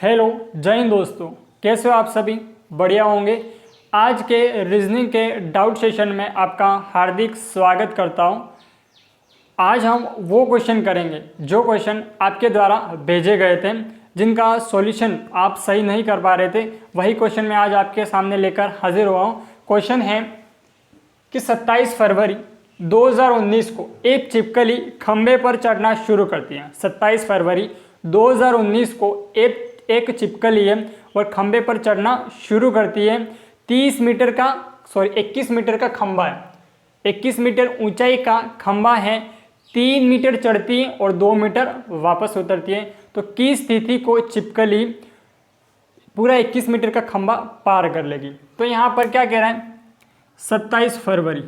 Hello, जय हिंद दोस्तों। कैसे हो आप सभी? बढ़िया होंगे। आज के रीजनिंग के डाउट सेशन में आपका हार्दिक स्वागत करता हूं। आज हम वो क्वेश्चन करेंगे जो क्वेश्चन आपके द्वारा भेजे गए थे, जिनका सॉल्यूशन आप सही नहीं कर पा रहे थे। वही क्वेश्चन मैं आज आपके सामने लेकर हाजिर हुआ हूँ। क्वेश्चन है कि 27 फरवरी 2019 को एक छिपकली खंबे पर चढ़ना शुरू करती है। 27 फरवरी 2019 को एक छिपकली है और खंबे पर चढ़ना शुरू करती है। 21 मीटर का खंबा है। 21 मीटर ऊंचाई का खंबा है। 3 मीटर चढ़ती है और 2 मीटर वापस उतरती है। तो किस तिथि को छिपकली पूरा 21 मीटर का खंबा पार कर लेगी? तो यहाँ पर क्या कह रहा है, 27 फरवरी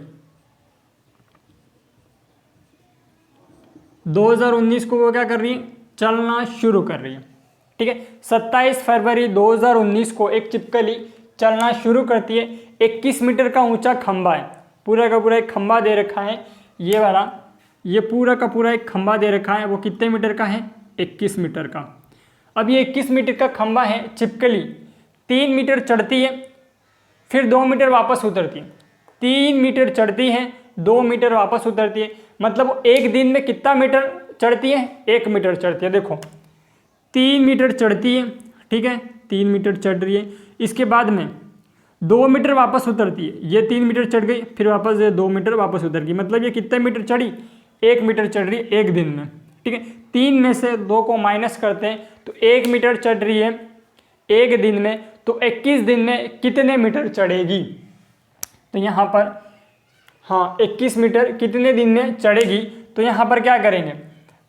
2019 को वो क्या कर रही है, चलना शुरू कर रही है। ठीक है, 27 फरवरी 2019 को एक छिपकली चलना शुरू करती है। 21 मीटर का ऊंचा खंबा है। पूरा का पूरा एक खंबा दे रखा है, ये वाला, ये पूरा का पूरा एक खंबा दे रखा है। वो कितने मीटर का है? 21 मीटर का। अब ये 21 मीटर का खंबा है। छिपकली 3 मीटर चढ़ती है, फिर 2 मीटर वापस उतरती है। 3 मीटर चढ़ती है, 2 मीटर वापस उतरती है। मतलब एक दिन में कितना मीटर चढ़ती है? 1 मीटर चढ़ती है। देखो 3 मीटर चढ़ती है, ठीक है, 3 मीटर चढ़ रही है। इसके बाद में 2 मीटर वापस उतरती है। ये 3 मीटर चढ़ गई, फिर वापस ये 2 मीटर वापस उतर गई। मतलब ये कितने मीटर चढ़ी? 1 मीटर चढ़ रही है एक दिन में। ठीक है, 3 में से 2 को माइनस करते हैं तो 1 मीटर चढ़ रही है एक दिन में। तो 21 दिन में कितने मीटर चढ़ेगी? तो यहाँ पर 21 मीटर कितने दिन में चढ़ेगी? तो यहाँ पर क्या करेंगे,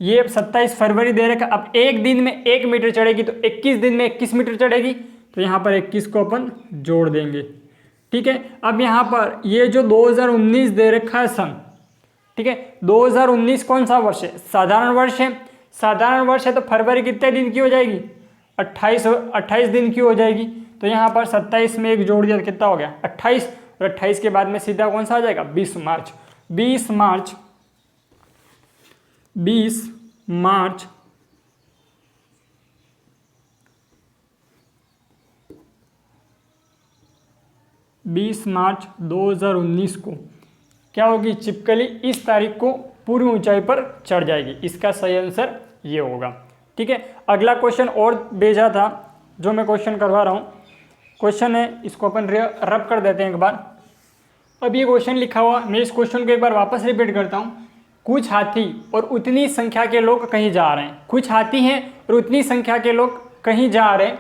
ये 27 फरवरी दे रखा। अब एक दिन में 1 मीटर चढ़ेगी तो 21 दिन में 21 मीटर चढ़ेगी। तो यहाँ पर 21 को अपन जोड़ देंगे। ठीक है, अब यहाँ पर ये जो 2019 दे रखा है सन, ठीक है, 2019 कौन सा वर्ष है? साधारण वर्ष है। साधारण वर्ष है तो फरवरी कितने दिन की हो जाएगी? 28 दिन की हो जाएगी। तो यहाँ पर 27 में 1 जोड़ दिया तो कितना हो गया? 28। और 28 के बाद में सीधा कौन सा आ जाएगा? 20 मार्च। 20 मार्च 2019 को क्या होगी? छिपकली इस तारीख को पूरी ऊंचाई पर चढ़ जाएगी। इसका सही आंसर ये होगा। ठीक है, अगला क्वेश्चन और भेजा था जो मैं क्वेश्चन करवा रहा हूँ। क्वेश्चन है, इसको अपन रब कर देते हैं एक बार। अब ये क्वेश्चन लिखा हुआ, मैं इस क्वेश्चन को एक बार वापस रिपीट करता हूँ। कुछ हाथी और उतनी संख्या के लोग कहीं जा रहे हैं। कुछ हाथी हैं और उतनी संख्या के लोग कहीं जा रहे हैं।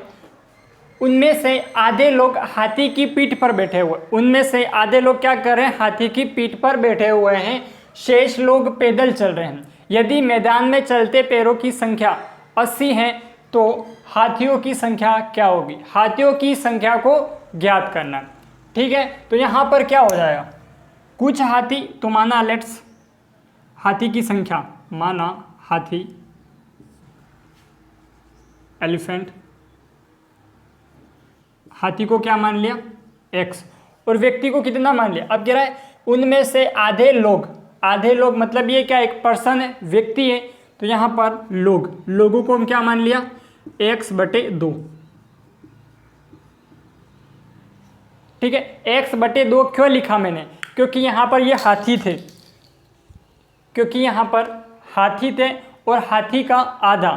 उनमें से आधे लोग हाथी की पीठ पर बैठे हुए, उनमें से आधे लोग क्या कर रहे हैं? हाथी की पीठ पर बैठे हुए हैं। शेष लोग पैदल चल रहे हैं। यदि मैदान में चलते पैरों की संख्या 80 है तो हाथियों की संख्या क्या होगी? हाथियों की संख्या को ज्ञात करना। ठीक है, तो यहाँ पर क्या हो जाएगा? कुछ हाथी, तो माना लेट्स हाथी की संख्या, माना हाथी, एलिफेंट, हाथी को क्या मान लिया? x। और व्यक्ति को कितना मान लिया? अब कह रहा है उनमें से आधे लोग। आधे लोग मतलब ये क्या? एक पर्सन है, व्यक्ति है। तो यहाँ पर लोगों को हम क्या मान लिया? x/2। ठीक है, x/2 क्यों लिखा मैंने? क्योंकि यहाँ पर ये हाथी थे, और हाथी का आधा,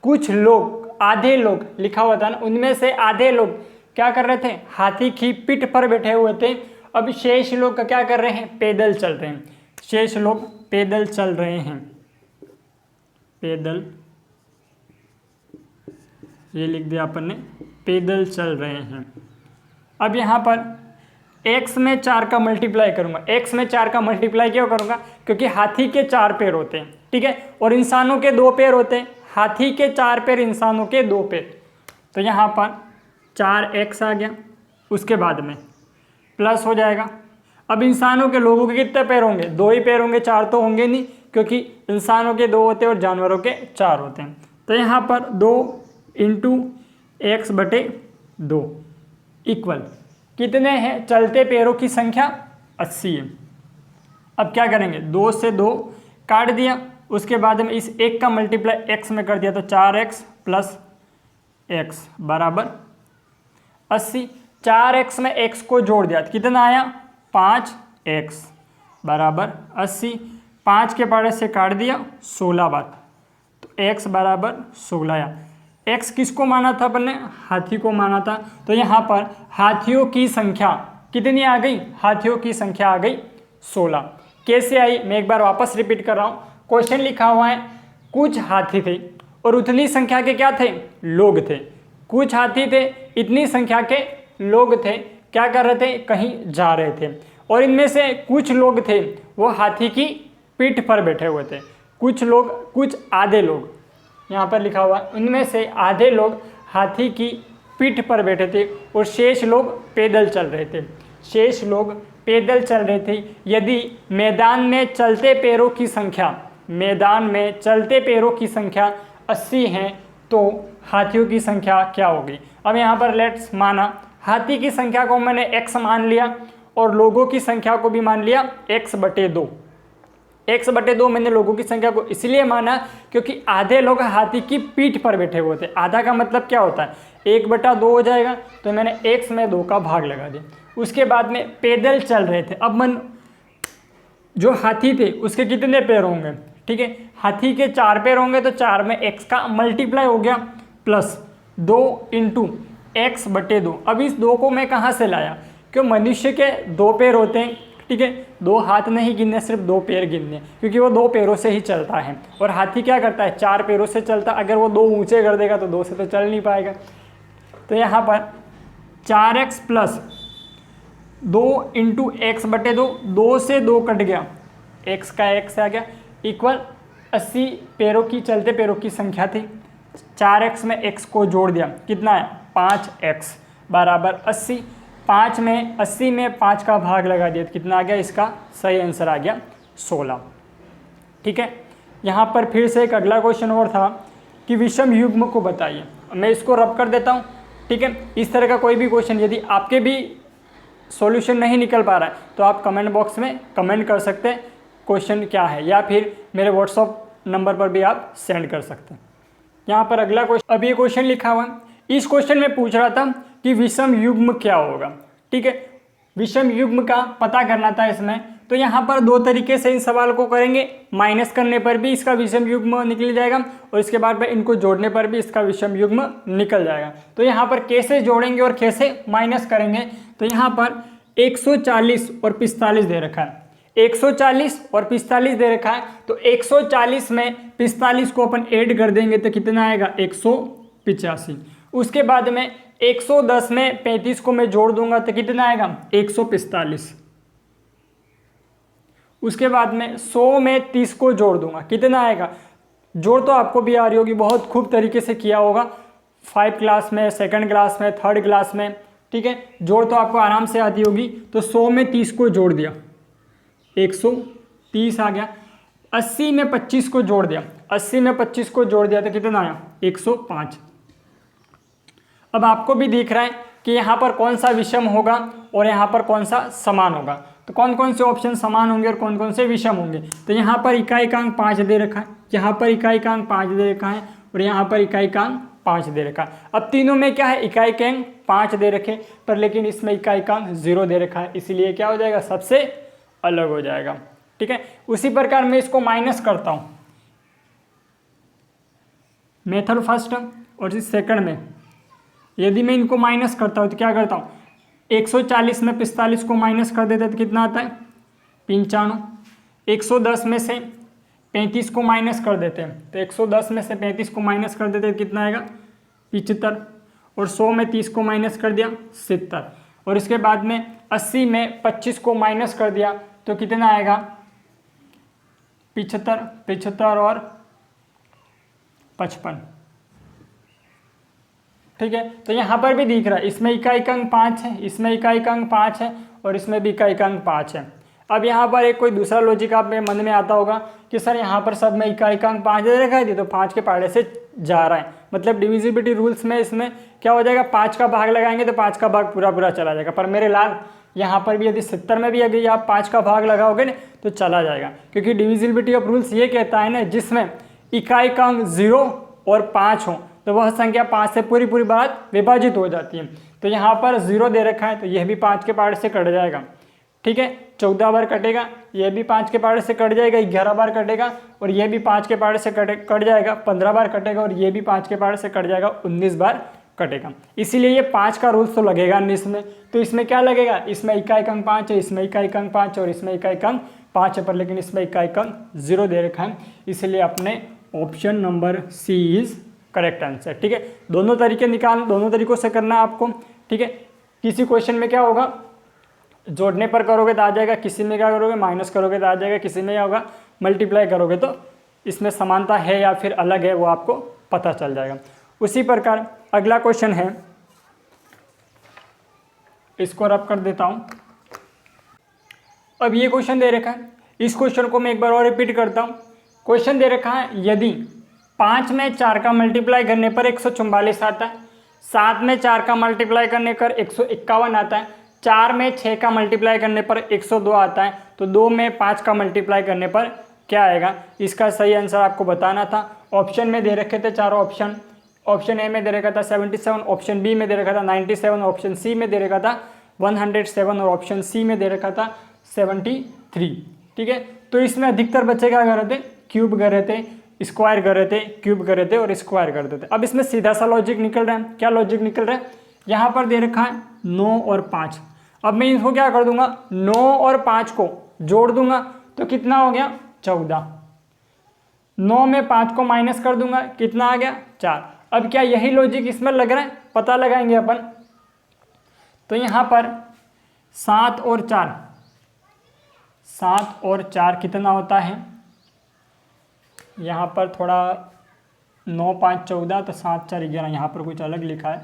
कुछ लोग, आधे लोग लिखा हुआ था ना, उनमें से आधे लोग क्या कर रहे थे? हाथी की पीठ पर बैठे हुए थे। अब शेष लोग क्या कर रहे हैं? पैदल चल रहे हैं। शेष लोग पैदल चल रहे हैं। पैदल, ये लिख दिया अपन ने, पैदल चल रहे हैं। अब यहाँ पर x में 4 का मल्टीप्लाई करूंगा। x में 4 का मल्टीप्लाई क्यों करूंगा? क्योंकि हाथी के 4 पैर होते हैं, ठीक है, और इंसानों के 2 पैर होते हैं। हाथी के 4 पैर, इंसानों के 2 पैर। तो यहाँ पर 4x आ गया, उसके बाद में प्लस हो जाएगा। अब इंसानों के, लोगों के कितने पैर होंगे? 2 ही पैर होंगे, 4 तो होंगे नहीं, क्योंकि इंसानों के 2 होते हैं और जानवरों के 4 होते हैं। तो यहाँ पर 2 × x/2 इक्वल कितने हैं? चलते पैरों की संख्या 80 है। अब क्या करेंगे? 2 से 2 काट दिया, उसके बाद में इस 1 का मल्टीप्लाई x में कर दिया तो 4x प्लस एक्स बराबर 80। 4x में x को जोड़ दिया तो कितना आया 5x बराबर 80। 5 के पारे से काट दिया 16 बार तो x बराबर 16 आया। x किसको माना था अपन ने, हाथी को माना था। तो यहाँ पर हाथियों की संख्या कितनी आ गई, हाथियों की संख्या आ गई 16। कैसे आई, मैं एक बार वापस रिपीट कर रहा हूँ। क्वेश्चन लिखा हुआ है कुछ हाथी थे और उतनी संख्या के क्या थे, लोग थे। कुछ हाथी थे, इतनी संख्या के लोग थे, क्या कर रहे थे, कहीं जा रहे थे। और इनमें से कुछ लोग थे वो हाथी की पीठ पर बैठे हुए थे। कुछ लोग, कुछ आधे लोग, यहाँ पर लिखा हुआ है उनमें से आधे लोग हाथी की पीठ पर बैठे थे और शेष लोग पैदल चल रहे थे। शेष लोग पैदल चल रहे थे। यदि मैदान में चलते पैरों की संख्या, मैदान में चलते पैरों की संख्या 80 है तो हाथियों की संख्या क्या होगी। अब यहाँ पर लेट्स माना हाथी की संख्या को मैंने x मान लिया और लोगों की संख्या को भी मान लिया x/2। x/2 मैंने लोगों की संख्या को इसलिए माना क्योंकि आधे लोग हाथी की पीठ पर बैठे हुए थे। आधा का मतलब क्या होता है, 1/2 हो जाएगा। तो मैंने x में 2 का भाग लगा दिया। उसके बाद में पैदल चल रहे थे। अब मन जो हाथी थे उसके कितने पैर होंगे, ठीक है, हाथी के 4 पैर होंगे तो 4 में x का मल्टीप्लाई हो गया प्लस 2 × x/2। अब इस 2 को मैं कहाँ से लाया, क्यों मनुष्य के 2 पैर होते हैं, ठीक है, 2 हाथ नहीं गिनने, सिर्फ 2 पैर गिनने, क्योंकि वो 2 पैरों से ही चलता है। और हाथी क्या करता है, 4 पैरों से चलता। अगर वो 2 ऊंचे कर देगा तो 2 से तो चल नहीं पाएगा। तो यहाँ पर 4x + 2 × x/2, 2 से 2 कट गया, x का x आ गया इक्वल 80 पैरों की, चलते पैरों की संख्या थी। 4x में x को जोड़ दिया, कितना है 5x बराबर 80। 5 में 80 में 5 का भाग लगा दिया तो कितना आ गया, इसका सही आंसर आ गया 16। ठीक है, यहाँ पर फिर से एक अगला क्वेश्चन और था कि विषम युग्म को बताइए। मैं इसको रब कर देता हूँ, ठीक है। इस तरह का कोई भी क्वेश्चन यदि आपके भी सॉल्यूशन नहीं निकल पा रहा है तो आप कमेंट बॉक्स में कमेंट कर सकते हैं क्वेश्चन क्या है, या फिर मेरे व्हाट्सअप नंबर पर भी आप सेंड कर सकते हैं। यहाँ पर अगला क्वेश्चन, अब ये क्वेश्चन लिखा हुआ है। इस क्वेश्चन में पूछ रहा था कि विषम युग्म क्या होगा, ठीक है, विषम युग्म का पता करना था इसमें। तो यहाँ पर 2 तरीके से इन सवाल को करेंगे। माइनस करने पर भी इसका विषम युग्म निकल जाएगा और इसके बाद में इनको जोड़ने पर भी इसका विषम युग्म निकल जाएगा। तो यहाँ पर कैसे जोड़ेंगे और कैसे माइनस करेंगे, तो यहाँ पर 140 और 45 दे रखा है। 140 और 45 दे रखा है, तो 140 में 45 को अपन ऐड कर देंगे तो कितना आएगा 185। उसके बाद में 110 में 35 को मैं जोड़ दूंगा तो कितना आएगा 145। उसके बाद में 100 में 30 को जोड़ दूंगा, कितना आएगा, जोड़ तो आपको भी आ रही होगी, बहुत खूब तरीके से किया होगा 5 क्लास में, 2nd क्लास में, 3rd क्लास में, ठीक है, जोड़ तो आपको आराम से आती होगी। तो 100 में 30 को जोड़ दिया 130 आ गया। 80 में 25 को जोड़ दिया, 80 में 25 को जोड़ दिया तो कितना आया 105। अब आपको भी दिख रहा है कि यहाँ पर कौन सा विषम होगा और यहाँ पर कौन सा समान होगा। तो कौन कौन से ऑप्शन समान होंगे और कौन कौन से विषम होंगे। तो यहाँ पर इकाइकांक 5 दे रखा है, यहाँ पर इकाइकांक 5 दे रखा है और यहाँ पर इकाइकांक 5 दे रखा है। अब तीनों में क्या है, इकाइकांक 5 दे रखे पर लेकिन इसमें इकाइकांक 0 दे रखा है, इसलिए क्या हो जाएगा, सबसे अलग हो जाएगा। ठीक है, उसी प्रकार मैं इसको माइनस करता हूँ मेथड फर्स्ट और इस सेकंड में। यदि मैं इनको माइनस करता हूँ तो क्या करता हूँ, 140 में 45 को माइनस कर देते तो कितना आता है 95। 110 में से 35 को माइनस कर देते हैं तो 110 में से 35 को माइनस कर देते तो कितना आएगा 75। और 100 में 30 को माइनस कर दिया 70। और इसके बाद में 80 में 25 को माइनस कर दिया तो कितना आएगा 75 और 55। ठीक है, तो यहाँ पर भी दिख रहा है इसमें इकाइकांक 5 है, इसमें इकाइकांक 5 है और इसमें भी इकाइकांक 5 है। अब यहाँ पर एक कोई दूसरा लॉजिक आप में मन में आता होगा कि सर यहाँ पर सब में इकाइकांक 5 दे रखा है, तो 5 के पहाड़े से जा रहा है, मतलब डिविजिबिलिटी रूल्स में इसमें क्या हो जाएगा, 5 का भाग लगाएंगे तो 5 का भाग पूरा पूरा चला जाएगा। पर मेरे लाल यहाँ पर भी यदि 70 में भी अगर आप 5 का भाग लगाओगे ना तो चला जाएगा, क्योंकि डिविजिबिलिटी ऑफ रूल्स ये कहता है ना जिसमें इकाइकांक 0 और 5 हो तो वह संख्या 5 से पूरी पूरी बार विभाजित हो जाती है। तो यहाँ पर 0 दे रखा है तो यह भी 5 के पार्ट से कट जाएगा, ठीक है, 14 बार कटेगा, यह भी 5 के पार्ट से कट जाएगा, 11 बार कटेगा, और यह भी 5 के पार्ट से कट जाएगा, 15 बार कटेगा, और यह भी 5 के पार्ट से कट जाएगा, 19 बार कटेगा। इसीलिए ये 5 का रूल्स तो लगेगा 19 में। तो इसमें क्या लगेगा, इसमें इकाई अंक 5 है, इसमें इकाई अंक 5 और इसमें इकाई अंक 5 है, पर लेकिन इसमें इकाई अंक 0 दे रखा है, इसलिए अपने option number C is correct answer. ठीक है, दोनों तरीकों से करना है आपको। ठीक है, किसी क्वेश्चन में क्या होगा, जोड़ने पर करोगे तो आ जाएगा, किसी में क्या करोगे माइनस करोगे तो आ जाएगा, किसी में क्या होगा मल्टीप्लाई करोगे तो इसमें समानता है या फिर अलग है वो आपको पता चल जाएगा। उसी प्रकार अगला क्वेश्चन है, इसको रब कर देता हूं। अब ये क्वेश्चन दे रखा है, इस क्वेश्चन को मैं एक बार और रिपीट करता हूं। क्वेश्चन दे रखा है, यदि 5 में 4 का मल्टीप्लाई करने पर 144 आता है, 7 में 4 का मल्टीप्लाई करने पर 151 आता है, 4 में 6 का मल्टीप्लाई करने पर 102 आता है, तो 2 में 5 का मल्टीप्लाई करने पर क्या आएगा। इसका सही आंसर आपको बताना था। ऑप्शन में दे रखे थे चारों ऑप्शन, ऑप्शन ए में दे रखा था 77, ऑप्शन बी में दे रखा था 97, ऑप्शन सी में दे रखा था 107 और ऑप्शन सी में दे रखा था 73। ठीक है, तो इसमें अधिकतर बच्चे क्या कर रहे थे, क्यूब कर रहे थे, स्क्वायर कर रहे थे, क्यूब कर रहे थे और स्क्वायर कर रहे थे। अब इसमें सीधा सा लॉजिक निकल रहा है। क्या लॉजिक निकल रहा है, यहाँ पर दे रखा है 9 और 5। अब मैं इसको क्या कर दूंगा, 9 और 5 को जोड़ दूंगा तो कितना हो गया 14। 9 में 5 को माइनस कर दूंगा, कितना आ गया 4। अब क्या यही लॉजिक इसमें लग रहा है, पता लगाएंगे अपन। तो यहाँ पर 7 और 4 कितना होता है, यहाँ पर थोड़ा 9 5 14 तो 7 4 11, यहाँ पर कुछ अलग लिखा है,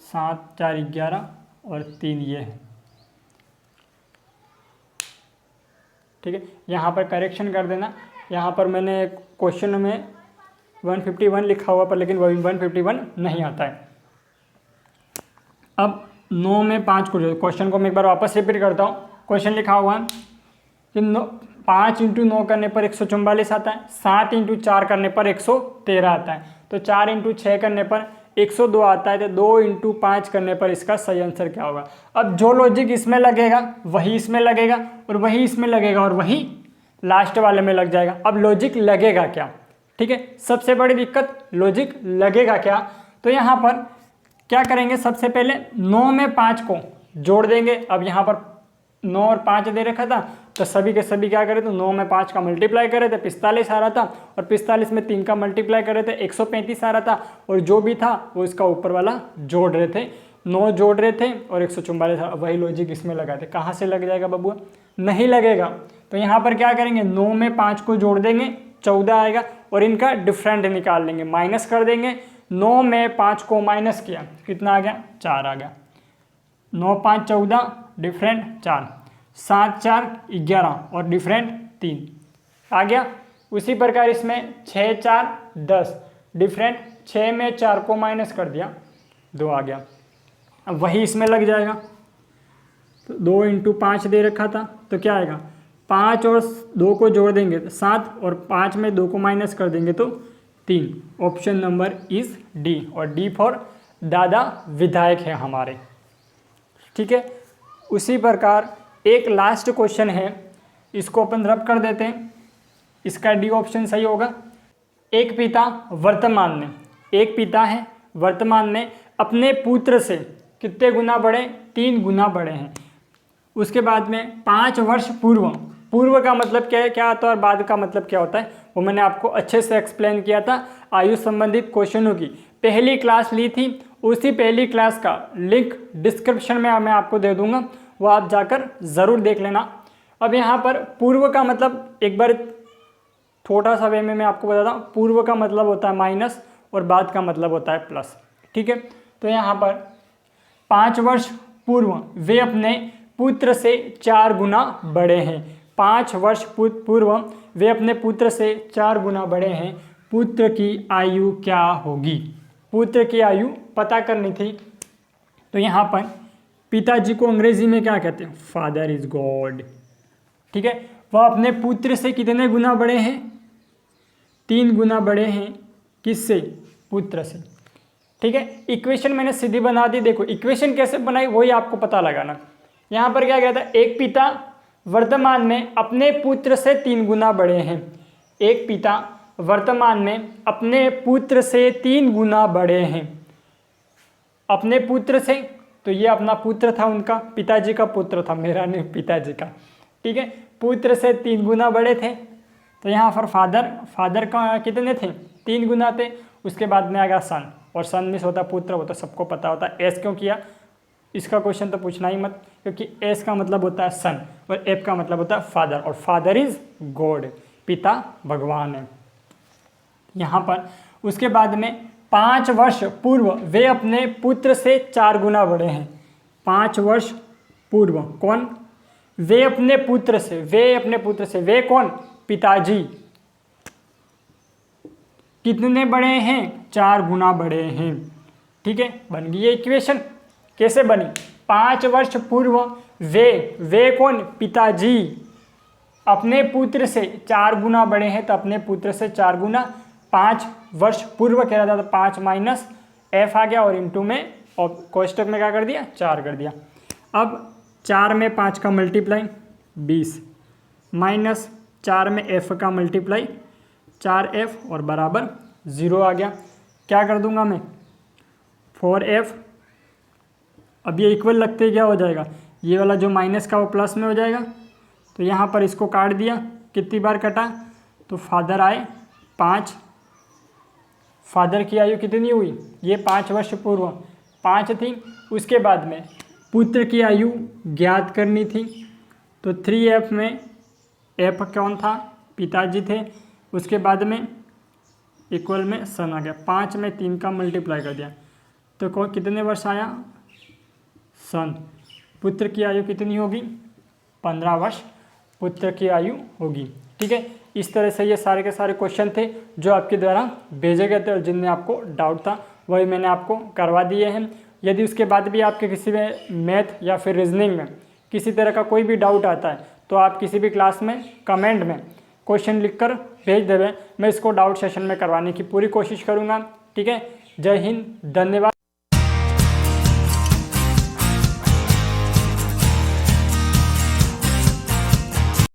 7 4 11 और 3 ये है। ठीक है, यहाँ पर करेक्शन कर देना, यहाँ पर मैंने क्वेश्चन में 151 लिखा हुआ पर लेकिन 151 नहीं आता है। अब 9 में 5 को, क्वेश्चन को मैं एक बार वापस रिपीट करता हूँ। क्वेश्चन लिखा हुआ है कि 5 × 9 करने पर 144 आता है, 7 × 4 करने पर 113 आता है, तो 4 × 6 करने पर 102 आता है, तो 2 × 5 करने पर इसका सही आंसर क्या होगा। अब जो लॉजिक इसमें लगेगा वही इसमें लगेगा और वही इसमें लगेगा और वही लास्ट वाले में लग जाएगा। अब लॉजिक लगेगा क्या, ठीक है, सबसे बड़ी दिक्कत लॉजिक लगेगा क्या। तो यहाँ पर क्या करेंगे, सबसे पहले 9 में 5 को जोड़ देंगे। अब यहाँ पर 9 और 5 दे रखा था तो सभी के सभी क्या करे, तो 9 में 5 का मल्टीप्लाई करे थे 45 आ रहा था, और 45 में 3 का मल्टीप्लाई करे थे 135 आ रहा था, और जो भी था वो इसका ऊपर वाला जोड़ रहे थे, 9 जोड़ रहे थे और 144। वही लॉजिक इसमें लगाए थे। कहाँ से लग जाएगा बबुआ, नहीं लगेगा। तो यहाँ पर क्या करेंगे, 9 में 5 को जोड़ देंगे 14 आएगा, और इनका डिफरेंट निकाल लेंगे, माइनस कर देंगे। 9 में 5 को माइनस किया, कितना आ गया 4 आ गया। 9 5 14, डिफरेंट 4, 7 4 11 और डिफरेंट 3 आ गया। उसी प्रकार इसमें 6 4 10, डिफरेंट 6 में 4 को माइनस कर दिया 2 आ गया। अब वही इसमें लग जाएगा, तो 2 × 5 दे रखा था तो क्या आएगा, 5 और 2 को जोड़ देंगे तो 7, और 5 में 2 को माइनस कर देंगे तो 3। ऑप्शन नंबर इज डी, और डी फॉर दादा विधायक है हमारे। ठीक है, उसी प्रकार एक लास्ट क्वेश्चन है, इसको अपन रब कर देते हैं, इसका डी ऑप्शन सही होगा। एक पिता है वर्तमान में अपने पुत्र से कितने गुना बड़े, 3 गुना बड़े हैं। उसके बाद में 5 वर्ष पूर्व का मतलब क्या होता है और बाद का मतलब क्या होता है, वो मैंने आपको अच्छे से एक्सप्लेन किया था आयु संबंधित क्वेश्चनों की पहली क्लास ली थी। उसी पहली क्लास का लिंक डिस्क्रिप्शन में मैं आपको दे दूंगा, वो आप जाकर ज़रूर देख लेना। अब यहाँ पर पूर्व का मतलब एक बार थोड़ा सा वे में मैं आपको बताता हूँ। पूर्व का मतलब होता है माइनस और बाद का मतलब होता है प्लस। ठीक है, तो यहाँ पर 5 वर्ष पूर्व वे अपने पुत्र से 4 गुना बड़े हैं। 5 वर्ष पूर्व वे अपने पुत्र से 4 गुना बड़े हैं। पुत्र की आयु क्या होगी, पुत्र की आयु पता करनी थी। तो यहाँ पर पिताजी को अंग्रेजी में क्या कहते हैं, फादर इज गॉड। ठीक है, वह अपने पुत्र से कितने गुना बड़े हैं, 3 गुना बड़े हैं किससे? पुत्र से। ठीक है, इक्वेशन मैंने सीधी बना दी। देखो इक्वेशन कैसे बनाई वही आपको पता लगाना। यहाँ पर क्या कहता है, एक पिता वर्तमान में अपने पुत्र से 3 गुना बड़े हैं। एक पिता वर्तमान में अपने पुत्र से 3 गुना बड़े हैं। अपने पुत्र से, तो ये अपना पुत्र था, उनका पिताजी का पुत्र था, मेरा नहीं, पिताजी का। ठीक है, पुत्र से 3 गुना बड़े थे। तो यहाँ पर फादर का कितने थे? 3 गुना थे। उसके बाद में आ गया सन, और सन मीन्स होता पुत्र, वो तो सबको पता होता है। एस क्यों किया, इसका क्वेश्चन तो पूछना ही मत, क्योंकि एस का मतलब होता है सन और एफ का मतलब होता है फादर, और फादर इज गॉड, पिता भगवान है यहाँ पर। उसके बाद में 5 वर्ष पूर्व वे अपने पुत्र से 4 गुना बड़े हैं। 5 वर्ष पूर्व कौन? वे अपने पुत्र से, वे अपने पुत्र से, वे कौन? पिताजी। कितने बड़े हैं? 4 गुना बड़े हैं। ठीक है, बन गई ये इक्वेशन। कैसे बनी? 5 वर्ष पूर्व वे कौन? पिताजी अपने पुत्र से 4 गुना बड़े हैं, तो अपने पुत्र से 4 गुना। 5 वर्ष पूर्व कह रहा था, तो 5 माइनस एफ आ गया, और इंटू में और कोष्टक में क्या कर दिया? 4 कर दिया। अब 4 में 5 का मल्टीप्लाई 20, माइनस 4 में एफ का मल्टीप्लाई 4f और बराबर 0 आ गया। क्या कर दूंगा मैं? 4f। अब ये इक्वल लगते ही क्या हो जाएगा, ये वाला जो माइनस का वो प्लस में हो जाएगा। तो यहाँ पर इसको काट दिया, कितनी बार कटा? तो फादर आए 5। फादर की आयु कितनी हुई? ये 5 वर्ष पूर्व 5 थी। उसके बाद में पुत्र की आयु ज्ञात करनी थी, तो 3f में f कौन था? पिताजी थे। उसके बाद में इक्वल में सन आ गया। 5 में 3 का मल्टीप्लाई कर दिया, तो कौन कितने वर्ष आया? सन। पुत्र की आयु कितनी होगी? 15 वर्ष पुत्र की आयु होगी। ठीक है, इस तरह से ये सारे के सारे क्वेश्चन थे जो आपके द्वारा भेजे गए थे, और जिनमें आपको डाउट था वही मैंने आपको करवा दिए हैं। यदि उसके बाद भी आपके किसी में मैथ या फिर रीजनिंग में किसी तरह का कोई भी डाउट आता है, तो आप किसी भी क्लास में कमेंट में क्वेश्चन लिखकर भेज देवें। मैं इसको डाउट सेशन में करवाने की पूरी कोशिश करूँगा। ठीक है, जय हिंद, धन्यवाद।